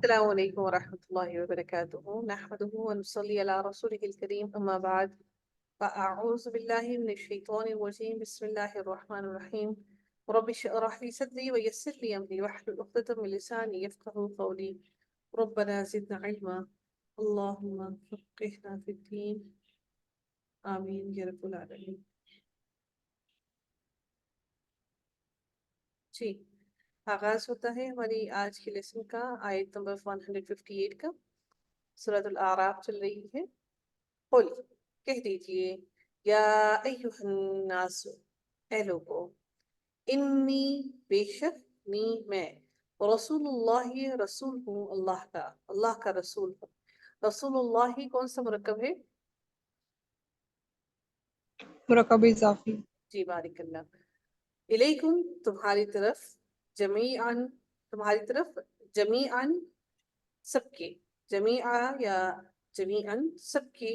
السلام علیکم ورحمۃ اللہ وبرکاتہ نحمده ونصلي على رسوله الكريم اما بعد فاعوذ باللہ من الشیطان الرجیم بسم اللہ الرحمن الرحیم رب اشرح لي صدری ويسر لي امری واحلل عقدۃ من لسانی یفقهوا قولی ربنا زدنا علما اللهم فقهنا في الدین آمین یا رب العالمین. جی آغاز ہوتا ہے ہماری آج کی لیسن کا آیت نمبر 158 کا. سورۃ الاعراف چل رہی ہے. قل کہہ دیجئے یا ایہا الناس اے لوگو انی بے شک میں رسول اللہ رسول ہوں اللہ کا رسول ہوں. رسول اللہ کون سا مرکب ہے؟ مرکب اضافی. جی بارک اللہ. الیکم تمہاری طرف جمیعاً تمہاری طرف جمیعاً سب کے جمیعا یا جمیعاً سب کی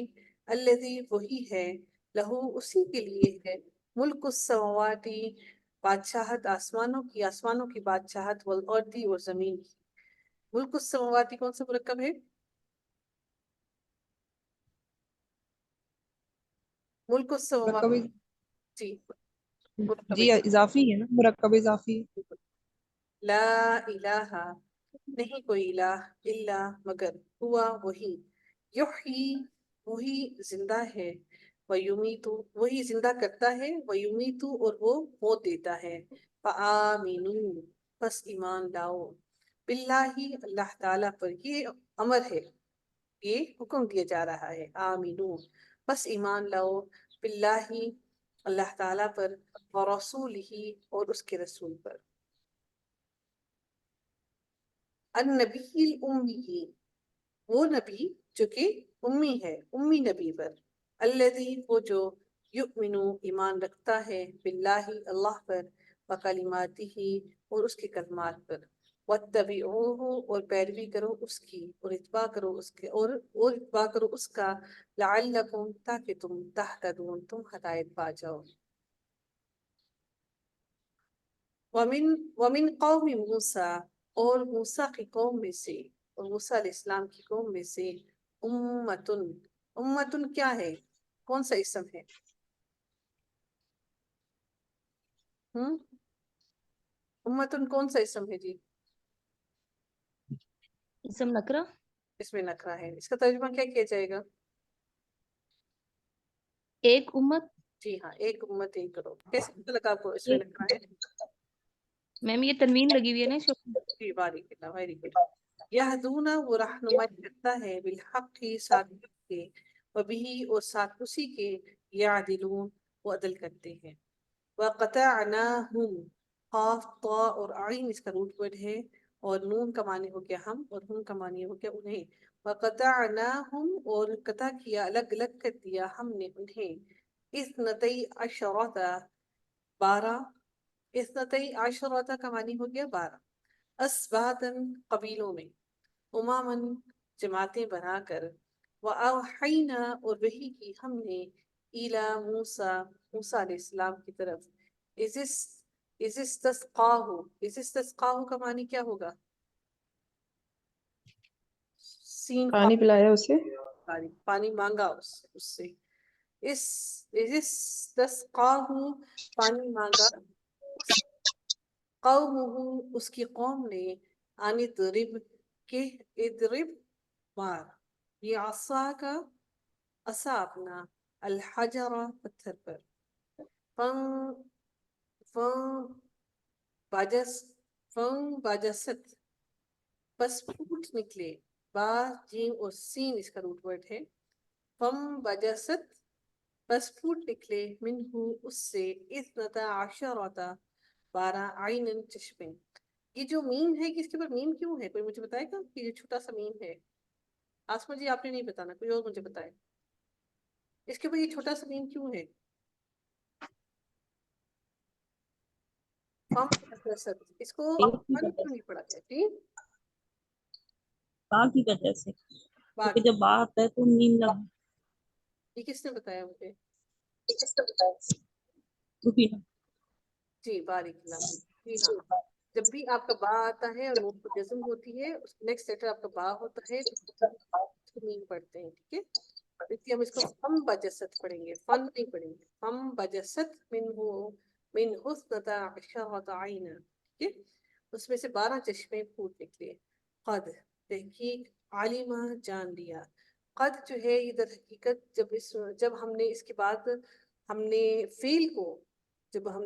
الذی وہی ہے لہو اسی کے لیے ہے ملک السماواتی بادشاہت آسمانوں کی بادشاہت والارضی اور زمین کی. ملک السماواتی کون سا مرکب ہے؟ ملک السماوات مرکب جی مرکب جی اضافی ہے نا، مرکب اضافی. لا الہ نہیں کوئی الہ الا مگر ہوا وہی یحیی وہی زندہ ہے ویمیتو وہی زندہ کرتا ہے ویمیتو اور وہ موت دیتا ہے. فآمنو پس ایمان لاؤ باللہ اللہ تعالیٰ پر. یہ امر ہے، یہ حکم دیا جا رہا ہے. آمنو پس ایمان لاؤ باللہ اللہ تعالیٰ پر ورسولہ اور اس کے رسول پر. النبی الامی وہ نبی جو کہ امی ہے، امی نبی پر. الذی وہ جو یؤمنو ایمان رکھتا ہے باللہ اللہ پر وکلماتہ اور اس کے کلمات پر. واتبعوہ اور پیروی کرو اس کی اور اتباع کرو اس کے اور اتباع کرو اس کا لعلکم تاکہ تم تہتدون تم ہدایت پا جاؤ. ومن قوم موسیٰ اور موسیٰ کی قوم میں سے اور موسیٰ علیہ السلام کی قوم میں سے امتن کیا ہے؟ کون سا اسم ہے؟ امتن کون سا اسم ہے جی؟ اسم نکرہ. اس میں نکرہ ہے. اس کا ترجمہ کیا کیا جائے گا؟ ایک امت. جی ہاں ایک امت ایک گروہ. کیسے پتہ لگا آپ کو اس میں نکرہ ہے؟ میم یہ تنوین لگی ہوئی ہے نا. جی بارک اللہ ویری گڈ. یہدون وہ رہنمائی کرتا ہے بالحق کی ساتھ کے وبہی اور ساتھ اسی کے یعدلون وہ عدل کرتے ہیں. وقطعناہم قاف طا اور عین اس کا روٹ ورڈ ہے اور نون کا معنی ہو گیا ہم اور ہم کا معنی ہو گیا انہیں. وقطعناہم اور قطع کیا الگ الگ کر دیا ہم نے انہیں. اثنتئی عشرۃ 12 اثنتئی عشرۃ کا معنی ہو گیا 12. اسباطن قبیلوں میں امامن جماعتیں بنا کر وأوحینا اور وحی کی ہم نے الی موسیٰ موسیٰ علیہ السلام کی طرف اذ استسقاہ کا معنی کیا ہوگا؟ سین پانی پلایا اسے. پانی مانگا اس سے. اذ استسقاہ پانی مانگا قومہ اس کی قوم نے ان اضرب کہ اضرب مار یہ عصا کا عصا اپنا الحجر پتھر پر. باجست بس پھوٹ نکلے با جیم اور سین اس کا روٹ ورڈ ہے. باجست بس پھوٹ نکلے منہو اس سے اثنتا عشرۃ 12 عینن چشمے. یہ جو میم ہے کہ اس کے اوپر میم کیوں ہے؟ کوئی مجھے بتائے گا کہ یہ چھوٹا سا میم ہے؟ آسما جی آپ نے نہیں بتانا، کوئی اور مجھے بتائے اس کے اوپر یہ چھوٹا سا میم کیوں ہے؟ اس کو کیوں نہیں پڑھا گیا جی؟ با کی وجہ سے، کیونکہ باقی جب با آتا ہے تو نیم لگ. یہ کس نے بتایا مجھے؟ جی بارک اللہ. جی ہاں جب بھی آپ کا با آتا ہے اور نون پر جزم ہوتی ہے اس نیکسٹ لیٹر آپ کا با ہوتا ہے تو تنوین پڑھتے ہیں، ٹھیک ہے؟ اس لیے ہم اس کو فم بجست پڑھیں گے، فن نہیں پڑھیں گے، فم بجست من حسنتا عشرۃ عینا، ٹھیک ہے؟ اس میں سے 12 چشمے پھوٹ نکلے۔ قد تحقیق، عالمہ جان لیا، قد جو ہے یہ در حقیقت جب ہم نے اس کے بعد ہم نے فعل کو جب ہم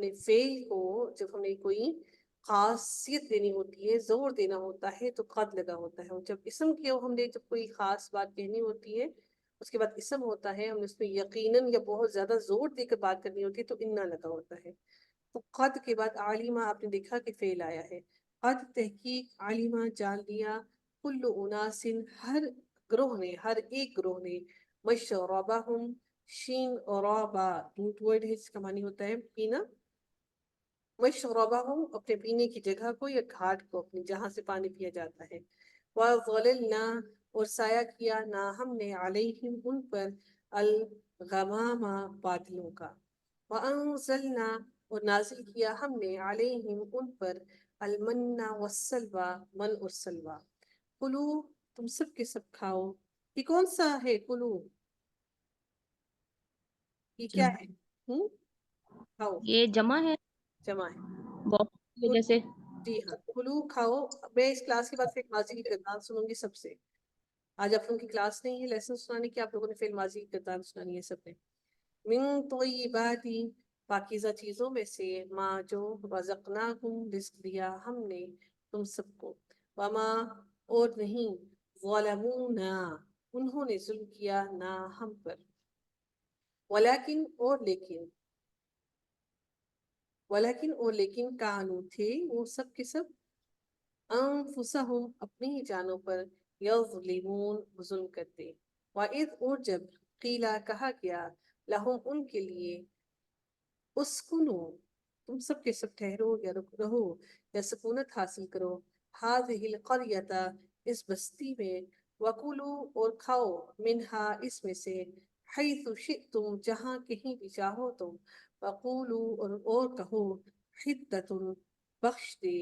نے کوئی خاصیت دینی ہوتی ہے، زور دینا ہوتا ہے تو قد لگا ہوتا ہے، اور جب اسم کی ہم نے جب کوئی خاص بات کہنی ہوتی ہے اس کے بعد اسم ہوتا ہے، ہم نے اس میں یقیناً یا بہت زیادہ زور دے کر بات کرنی ہوتی ہے تو انا لگا ہوتا ہے۔ تو قد کے بعد عالمہ آپ نے دیکھا کہ فعل آیا ہے، قد تحقیق عالمہ جان لیا، کل اناس ہر گروہ نے، ہر ایک گروہ نے، مشربہم شین اور با روٹ ورڈ ہے جس کا معنی ہوتا ہے پینا، مشربہم اپنے پینے کی جگہ کو یا گھاٹ کو اپنی جہاں سے پانی پیا جاتا ہے، وظللنا اور سایہ کیا نا ہم نے علیہم ان پر الغمام بادلوں کا، وانزلنا اور نازل کیا ہم نے علیہم ان پر المن والسلوى من اور سلوى، کلو تم سب کے سب کھاؤ، یہ کون سا ہے کلو؟ یہ کیا ہے؟ کھاؤ، یہ جمع ہے جمع ہے، بہت کی وجہ سے۔ جی ہاں، کلو کھاؤ۔ میں اس کلاس کے بعد فعل ماضی کی کردار سنوں گی سب سے، آج آپ لوگوں کی کلاس نہیں ہے لیسن سنانے کی، آپ لوگوں نے فعل ماضی کی کردار سنانی ہے سب نے۔ من طیبات پاکیزہ چیزوں میں سے، ما جو رزقناکم رزق دیا ہم نے تم سب کو، وما اور نہیں، ظلمونا انہوں نے ظلم کیا نہ ہم پر، ولیکن اور لیکن کانو تھے وہ سب کے سب، انفسہم اپنی ہی جانوں پر، یظلمون ظلم کرتے، وَإِذْ اور جب قیلا کہا گیا، لہم ان کے لیے، اسکنو تم سب کے سب ٹھہرو یا رہو یا سکونت حاصل کرو، ہذہ القریۃ اس بستی میں، وکلوا اور کھاؤ منہا اس میں سے، حیث شئتم جہاں کہیں بھی چاہو تم، وقولوا اور کہو، حدۃ بخش دے،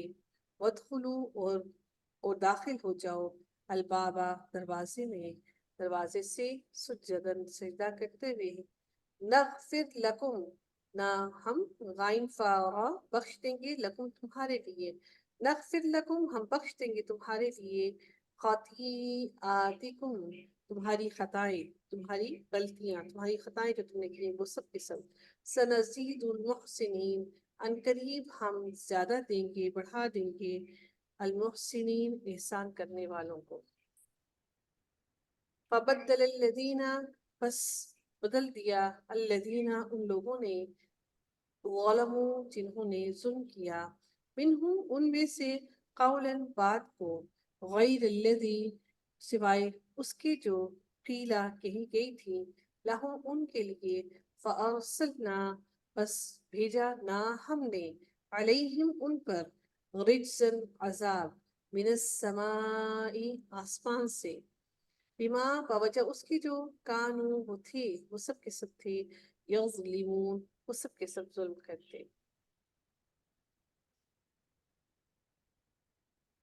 وادخلوا اور داخل ہو جاؤ، البابا دروازے سے، سجدن سجدہ کرتے ہوئے، نغفر لکم نہ ہم غائن فارا بخش دیں گے، لکم تمہارے لیے، نغفر لکم ہم بخش دیں گے تمہارے لیے، خطیئاتکم تمہاری خطائیں، تمہاری غلطیاں، تمہاری خطائیں جو تم نے کی وہ سب کے سب، سنزید المحسنین ان قریب ہم زیادہ دیں گے، بڑھا دیں گے، المحسنین احسان کرنے والوں کو۔ فبدل الذین پس بدل دیا، الذین ان لوگوں نے، ظلموا جنہوں نے ظلم کیا، منہم ان میں سے، قولا بات کو، غیر الذی سوائے اس کے جو قیلا کہی گئی تھی، لہم ان کے لیے، فارسلنا بس بھیجا نہ ہم نے، علیہم ان پر، رجزن عذاب، من السماء آسمان سے، بما بوجہ اس کی جو کانو وہ تھے وہ سب کے سب تھے، یظلمون وہ سب کے سب ظلم کرتے۔